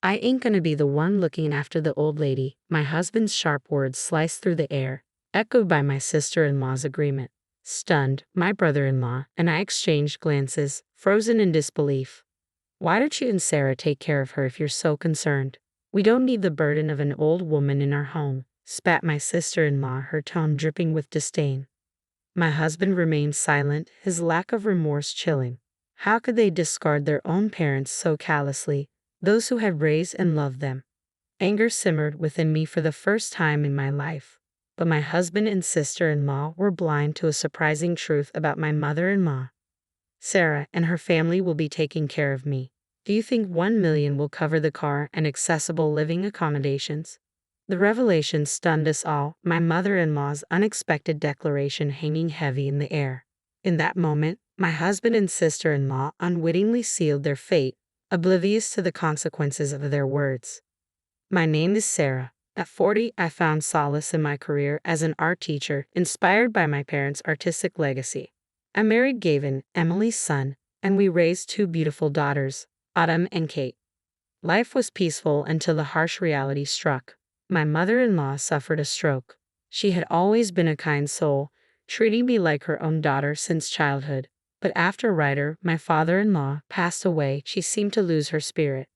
I ain't gonna be the one looking after the old lady. My husband's sharp words sliced through the air, echoed by my sister-in-law's agreement. Stunned, my brother-in-law and I exchanged glances, frozen in disbelief. Why don't you and Sarah take care of her if you're so concerned? We don't need the burden of an old woman in our home, spat my sister-in-law, her tone dripping with disdain. My husband remained silent, his lack of remorse chilling. How could they discard their own parents so callously, those who had raised and loved them? Anger simmered within me for the first time in my life. But my husband and sister-in-law were blind to a surprising truth about my mother-in-law. Sarah and her family will be taking care of me. Do you think 1 million will cover the car and accessible living accommodations? The revelation stunned us all, my mother-in-law's unexpected declaration hanging heavy in the air. In that moment, my husband and sister-in-law unwittingly sealed their fate, oblivious to the consequences of their words. My name is Sarah. At 40, I found solace in my career as an art teacher, inspired by my parents' artistic legacy. I married Gavin, Emily's son, and we raised 2 beautiful daughters, Autumn and Kate. Life was peaceful until the harsh reality struck. My mother-in-law suffered a stroke. She had always been a kind soul, treating me like her own daughter since childhood. But after Ryder, my father-in-law, passed away, she seemed to lose her spirit.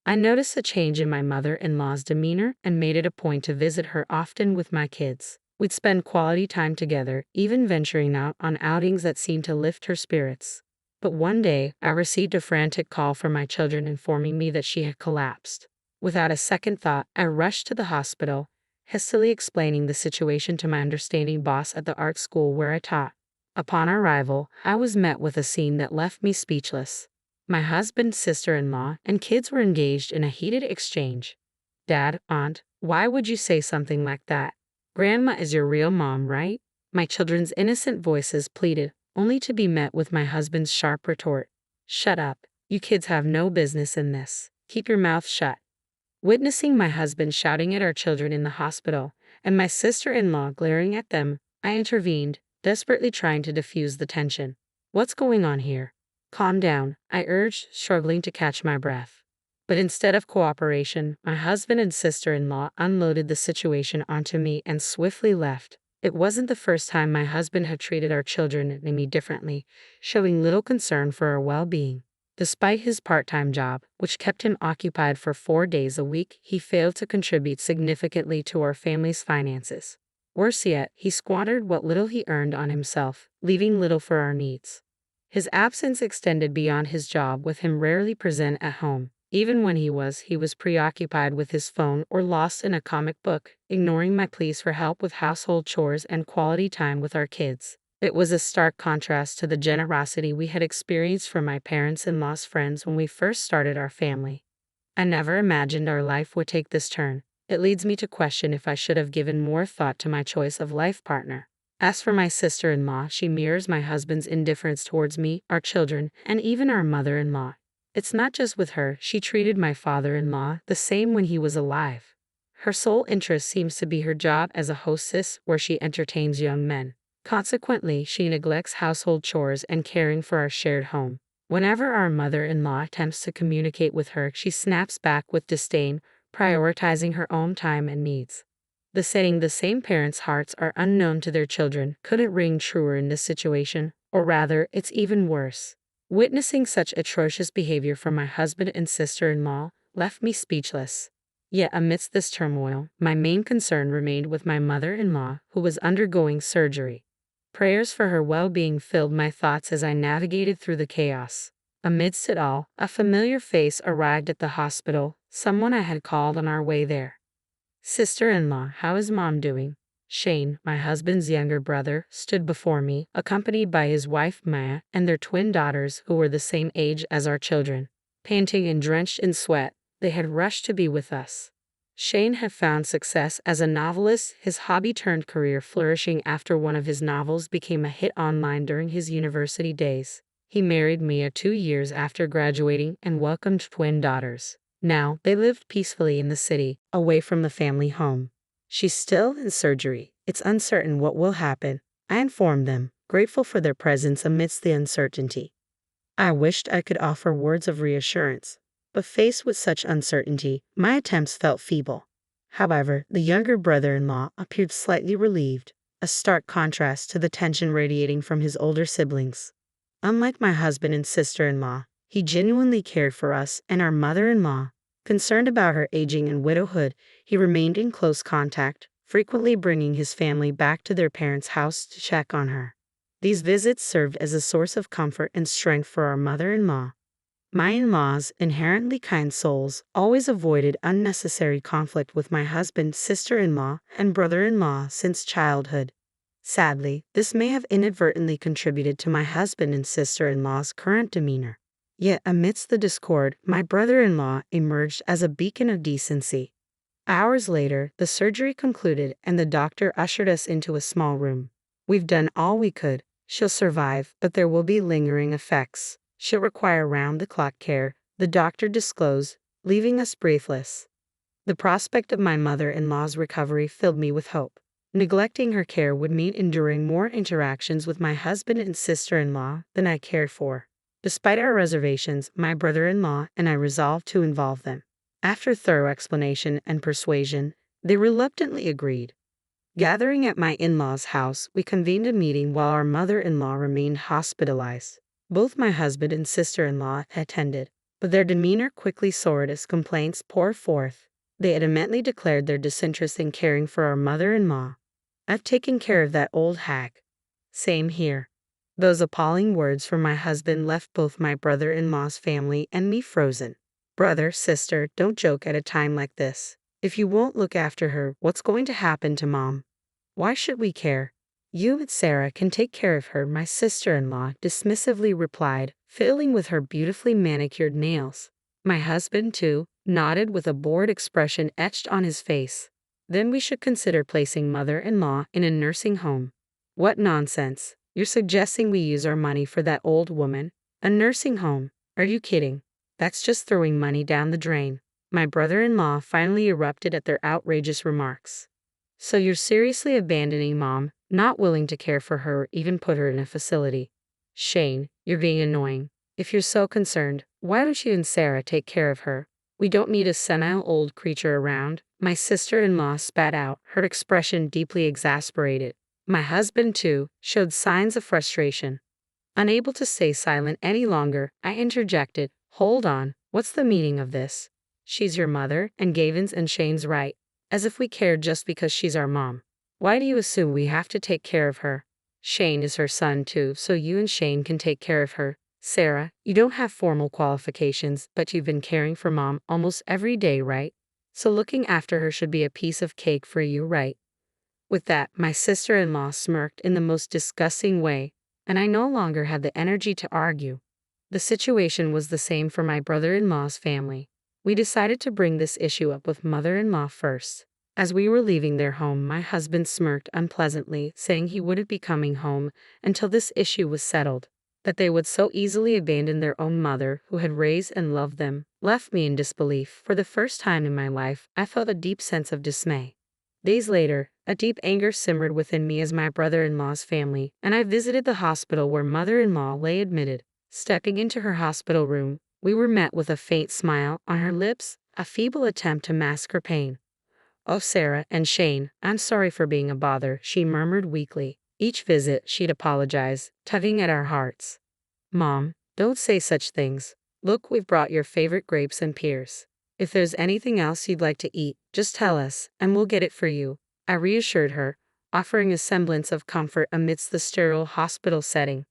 I noticed a change in my mother-in-law's demeanor and made it a point to visit her often with my kids. We'd spend quality time together, even venturing out on outings that seemed to lift her spirits. But one day, I received a frantic call from my children informing me that she had collapsed. Without a second thought, I rushed to the hospital, hastily explaining the situation to my understanding boss at the art school where I taught. Upon arrival, I was met with a scene that left me speechless. My husband, sister-in-law, and kids were engaged in a heated exchange. Dad, Aunt, why would you say something like that? Grandma is your real mom, right? My children's innocent voices pleaded, only to be met with my husband's sharp retort. Shut up. You kids have no business in this. Keep your mouth shut. Witnessing my husband shouting at our children in the hospital, and my sister-in-law glaring at them, I intervened, desperately trying to diffuse the tension. What's going on here? Calm down, I urged, struggling to catch my breath. But instead of cooperation, my husband and sister-in-law unloaded the situation onto me and swiftly left. It wasn't the first time my husband had treated our children and me differently, showing little concern for our well-being. Despite his part-time job, which kept him occupied for 4 days a week, he failed to contribute significantly to our family's finances. Worse yet, he squandered what little he earned on himself, leaving little for our needs. His absence extended beyond his job, with him rarely present at home. Even when he was preoccupied with his phone or lost in a comic book, ignoring my pleas for help with household chores and quality time with our kids. It was a stark contrast to the generosity we had experienced from my parents-in-law's friends when we first started our family. I never imagined our life would take this turn. It leads me to question if I should have given more thought to my choice of life partner. As for my sister-in-law, she mirrors my husband's indifference towards me, our children, and even our mother-in-law. It's not just with her, she treated my father-in-law the same when he was alive. Her sole interest seems to be her job as a hostess where she entertains young men. Consequently, she neglects household chores and caring for our shared home. Whenever our mother-in-law attempts to communicate with her, she snaps back with disdain, prioritizing her own time and needs. The saying "the same parents' hearts are unknown to their children" couldn't ring truer in this situation, or rather, it's even worse. Witnessing such atrocious behavior from my husband and sister-in-law left me speechless. Yet amidst this turmoil, my main concern remained with my mother-in-law, who was undergoing surgery. Prayers for her well-being filled my thoughts as I navigated through the chaos. Amidst it all, a familiar face arrived at the hospital, someone I had called on our way there. "Sister-in-law, how is Mom doing?" Shane, my husband's younger brother, stood before me, accompanied by his wife Maya and their twin daughters who were the same age as our children. Panting and drenched in sweat, they had rushed to be with us. Shane had found success as a novelist, his hobby-turned-career flourishing after one of his novels became a hit online during his university days. He married Mia 2 years after graduating and welcomed twin daughters. Now, they lived peacefully in the city, away from the family home. "She's still in surgery. It's uncertain what will happen," I informed them, grateful for their presence amidst the uncertainty. I wished I could offer words of reassurance, But faced with such uncertainty, my attempts felt feeble. However, the younger brother-in-law appeared slightly relieved, a stark contrast to the tension radiating from his older siblings. Unlike my husband and sister-in-law, he genuinely cared for us and our mother-in-law. Concerned about her aging and widowhood, he remained in close contact, frequently bringing his family back to their parents' house to check on her. These visits served as a source of comfort and strength for our mother-in-law. My in-laws, inherently kind souls, always avoided unnecessary conflict with my husband, sister-in-law, and brother-in-law since childhood. Sadly, this may have inadvertently contributed to my husband and sister-in-law's current demeanor. Yet amidst the discord, my brother-in-law emerged as a beacon of decency. Hours later, the surgery concluded and the doctor ushered us into a small room. "We've done all we could. She'll survive, but there will be lingering effects. She'll require round-the-clock care," the doctor disclosed, leaving us breathless. The prospect of my mother-in-law's recovery filled me with hope. Neglecting her care would mean enduring more interactions with my husband and sister-in-law than I cared for. Despite our reservations, my brother-in-law and I resolved to involve them. After thorough explanation and persuasion, they reluctantly agreed. Gathering at my in-laws' house, we convened a meeting while our mother-in-law remained hospitalized. Both my husband and sister-in-law attended, but their demeanor quickly soared as complaints poured forth. They adamantly declared their disinterest in caring for our mother-in-law. "I've taken care of that old hag." "Same here." Those appalling words from my husband left both my brother-in-law's family and me frozen. "Brother, sister, don't joke at a time like this. If you won't look after her, what's going to happen to Mom? Why should we care? You and Sarah can take care of her," my sister-in-law dismissively replied, fiddling with her beautifully manicured nails. My husband, too, nodded with a bored expression etched on his face. "Then we should consider placing mother-in-law in a nursing home." "What nonsense. You're suggesting we use our money for that old woman? A nursing home? Are you kidding? That's just throwing money down the drain." My brother-in-law finally erupted at their outrageous remarks. "So you're seriously abandoning Mom, not willing to care for her or even put her in a facility? Shane, you're being annoying. If you're so concerned, why don't you and Sarah take care of her? We don't need a senile old creature around," my sister-in-law spat out, her expression deeply exasperated. My husband, too, showed signs of frustration. Unable to stay silent any longer, I interjected, "Hold on, what's the meaning of this? She's your mother, and Gavin's and Shane's right. As if we cared just because she's our mom. Why do you assume we have to take care of her? Shane is her son too, so you and Shane can take care of her. Sarah, you don't have formal qualifications, but you've been caring for Mom almost every day, right? So looking after her should be a piece of cake for you, right?" With that, my sister-in-law smirked in the most disgusting way, and I no longer had the energy to argue. The situation was the same for my brother-in-law's family. We decided to bring this issue up with mother-in-law first. As we were leaving their home, my husband smirked unpleasantly, saying he wouldn't be coming home until this issue was settled. That they would so easily abandon their own mother, who had raised and loved them, left me in disbelief. For the first time in my life, I felt a deep sense of dismay. Days later, a deep anger simmered within me as my brother-in-law's family, and I visited the hospital where mother-in-law lay admitted. Stepping into her hospital room, we were met with a faint smile on her lips, a feeble attempt to mask her pain. "Oh, Sarah and Shane, I'm sorry for being a bother," she murmured weakly. Each visit, she'd apologize, tugging at our hearts. "Mom, don't say such things. Look, we've brought your favorite grapes and pears. If there's anything else you'd like to eat, just tell us, and we'll get it for you," I reassured her, offering a semblance of comfort amidst the sterile hospital setting.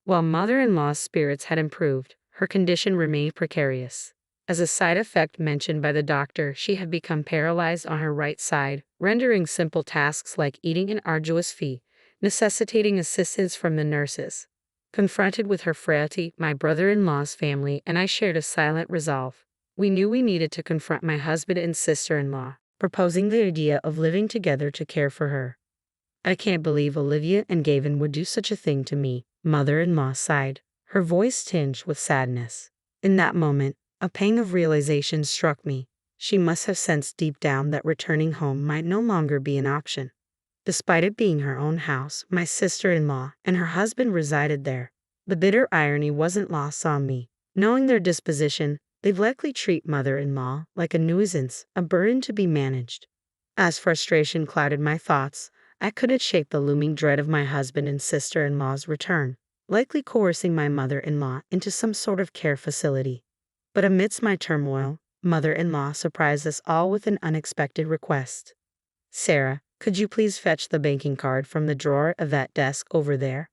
While mother-in-law's spirits had improved, her condition remained precarious. As a side effect mentioned by the doctor, she had become paralyzed on her right side, rendering simple tasks like eating an arduous feat, necessitating assistance from the nurses. Confronted with her frailty, my brother-in-law's family and I shared a silent resolve. We knew we needed to confront my husband and sister-in-law, proposing the idea of living together to care for her. "I can't believe Olivia and Gavin would do such a thing to me," mother-in-law sighed, her voice tinged with sadness. In that moment, a pang of realization struck me. She must have sensed deep down that returning home might no longer be an option. Despite it being her own house, my sister-in-law and her husband resided there. The bitter irony wasn't lost on me. Knowing their disposition, They likely treat mother-in-law like a nuisance, a burden to be managed. As frustration clouded my thoughts, I couldn't shake the looming dread of my husband and sister-in-law's return, likely coercing my mother-in-law into some sort of care facility. But amidst my turmoil, mother-in-law surprised us all with an unexpected request. "Sarah, could you please fetch the banking card from the drawer of that desk over there?"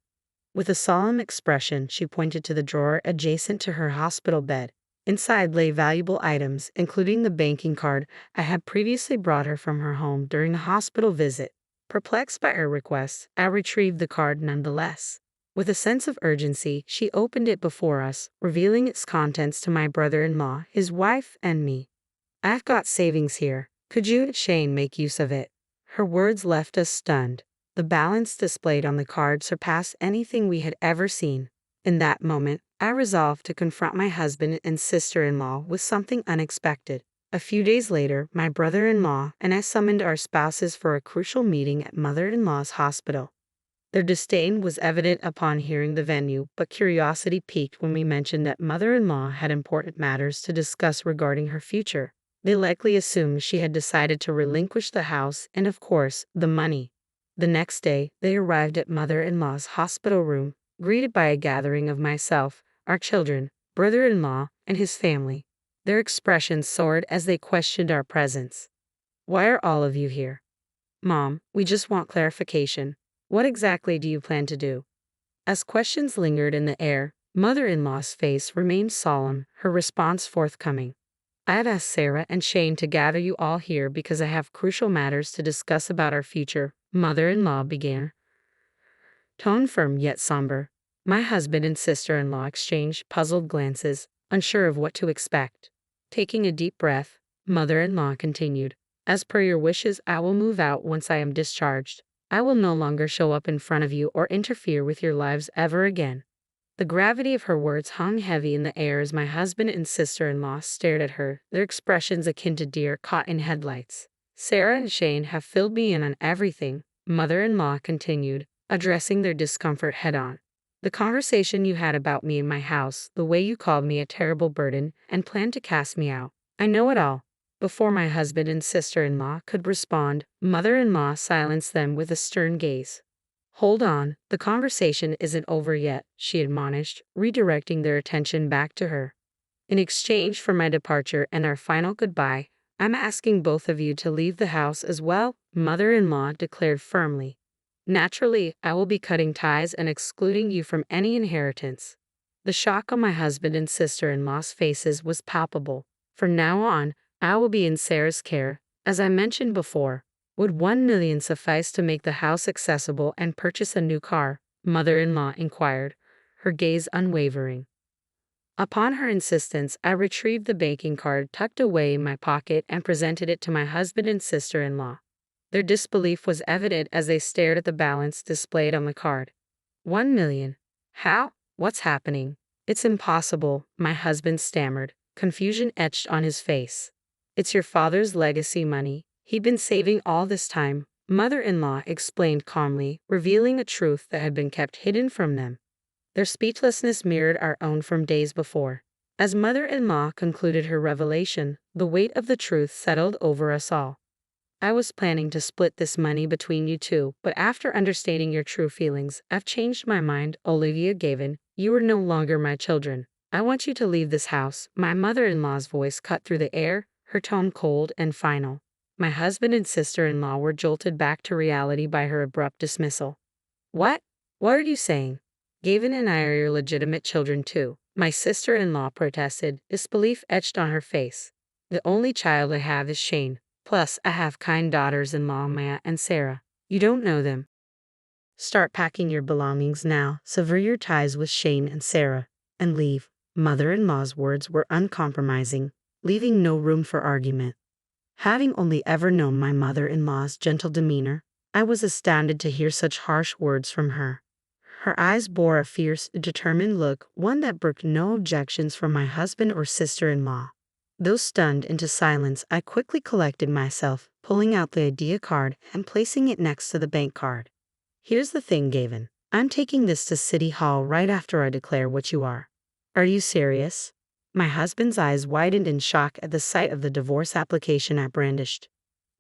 With a solemn expression, she pointed to the drawer adjacent to her hospital bed. Inside lay valuable items, including the banking card I had previously brought her from her home during a hospital visit. Perplexed by her request, I retrieved the card nonetheless. With a sense of urgency, she opened it before us, revealing its contents to my brother-in-law, his wife, and me. "I've got savings here. Could you and Shane make use of it?" Her words left us stunned. The balance displayed on the card surpassed anything we had ever seen. In that moment, I resolved to confront my husband and sister-in-law with something unexpected. A few days later, my brother-in-law and I summoned our spouses for a crucial meeting at mother-in-law's hospital. Their disdain was evident upon hearing the venue, but curiosity piqued when we mentioned that mother-in-law had important matters to discuss regarding her future. They likely assumed she had decided to relinquish the house and, of course, the money. The next day, they arrived at mother-in-law's hospital room, greeted by a gathering of myself, our children, brother-in-law, and his family. Their expressions soared as they questioned our presence. "Why are all of you here?" "Mom, we just want clarification. What exactly do you plan to do?" As questions lingered in the air, mother-in-law's face remained solemn, her response forthcoming. "I have asked Sarah and Shane to gather you all here because I have crucial matters to discuss about our future," mother-in-law began, tone firm yet somber. My husband and sister-in-law exchanged puzzled glances, unsure of what to expect. Taking a deep breath, mother-in-law continued, "As per your wishes, I will move out once I am discharged. I will no longer show up in front of you or interfere with your lives ever again." The gravity of her words hung heavy in the air as my husband and sister-in-law stared at her, their expressions akin to deer caught in headlights. "Sarah and Shane have filled me in on everything," mother-in-law continued, addressing their discomfort head-on. "The conversation you had about me in my house, the way you called me a terrible burden and planned to cast me out. I know it all." Before my husband and sister-in-law could respond, mother-in-law silenced them with a stern gaze. "Hold on, the conversation isn't over yet," she admonished, redirecting their attention back to her. "In exchange for my departure and our final goodbye, I'm asking both of you to leave the house as well," mother-in-law declared firmly. "Naturally, I will be cutting ties and excluding you from any inheritance." The shock on my husband and sister-in-law's faces was palpable. "From now on, I will be in Sarah's care. As I mentioned before, would 1 million suffice to make the house accessible and purchase a new car?" mother-in-law inquired, her gaze unwavering. Upon her insistence, I retrieved the banking card tucked away in my pocket and presented it to my husband and sister-in-law. Their disbelief was evident as they stared at the balance displayed on the card. 1 million. How? What's happening? It's impossible, my husband stammered, confusion etched on his face. "It's your father's legacy money. He'd been saving all this time," mother-in-law explained calmly, revealing a truth that had been kept hidden from them. Their speechlessness mirrored our own from days before. As mother-in-law concluded her revelation, the weight of the truth settled over us all. "I was planning to split this money between you two, but after understanding your true feelings, I've changed my mind." "Olivia, Gavin, you are no longer my children. I want you to leave this house." My mother-in-law's voice cut through the air, her tone cold and final. My husband and sister-in-law were jolted back to reality by her abrupt dismissal. "What? What are you saying? Gavin and I are your legitimate children too," my sister-in-law protested, disbelief etched on her face. "The only child I have is Shane. Plus, I have kind daughters-in-law Maya and Sarah. You don't know them. Start packing your belongings now, sever your ties with Shane and Sarah, and leave." Mother-in-law's words were uncompromising, leaving no room for argument. Having only ever known my mother-in-law's gentle demeanor, I was astounded to hear such harsh words from her. Her eyes bore a fierce, determined look, one that brooked no objections from my husband or sister-in-law. Though stunned into silence, I quickly collected myself, pulling out the idea card and placing it next to the bank card. "Here's the thing, Gavin. I'm taking this to City Hall right after I declare what you are." "Are you serious?" My husband's eyes widened in shock at the sight of the divorce application I brandished.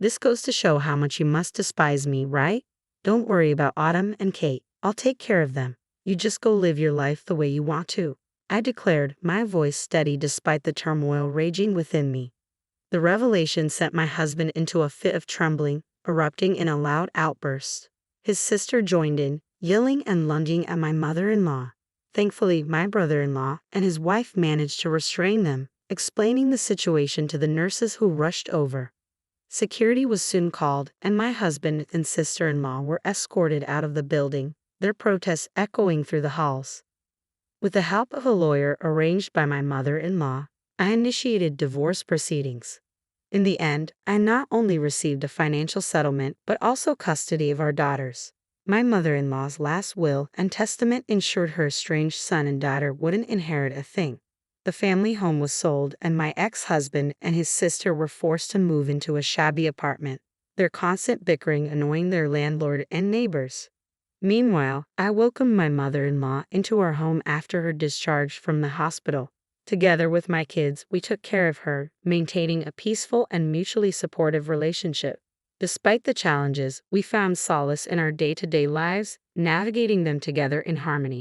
This goes to show how much you must despise me, right? Don't worry about Autumn and Kate. I'll take care of them. You just go live your life the way you want to, I declared, my voice steady despite the turmoil raging within me. The revelation sent my husband into a fit of trembling, erupting in a loud outburst. His sister joined in, yelling and lunging at my mother-in-law. Thankfully, my brother-in-law and his wife managed to restrain them, explaining the situation to the nurses who rushed over. Security was soon called, and my husband and sister-in-law were escorted out of the building, their protests echoing through the halls. With the help of a lawyer arranged by my mother-in-law, I initiated divorce proceedings. In the end, I not only received a financial settlement but also custody of our daughters. My mother-in-law's last will and testament ensured her estranged son and daughter wouldn't inherit a thing. The family home was sold, and my ex-husband and his sister were forced to move into a shabby apartment, their constant bickering annoying their landlord and neighbors. Meanwhile, I welcomed my mother-in-law into our home after her discharge from the hospital. Together with my kids, we took care of her, maintaining a peaceful and mutually supportive relationship. Despite the challenges, we found solace in our day-to-day lives, navigating them together in harmony.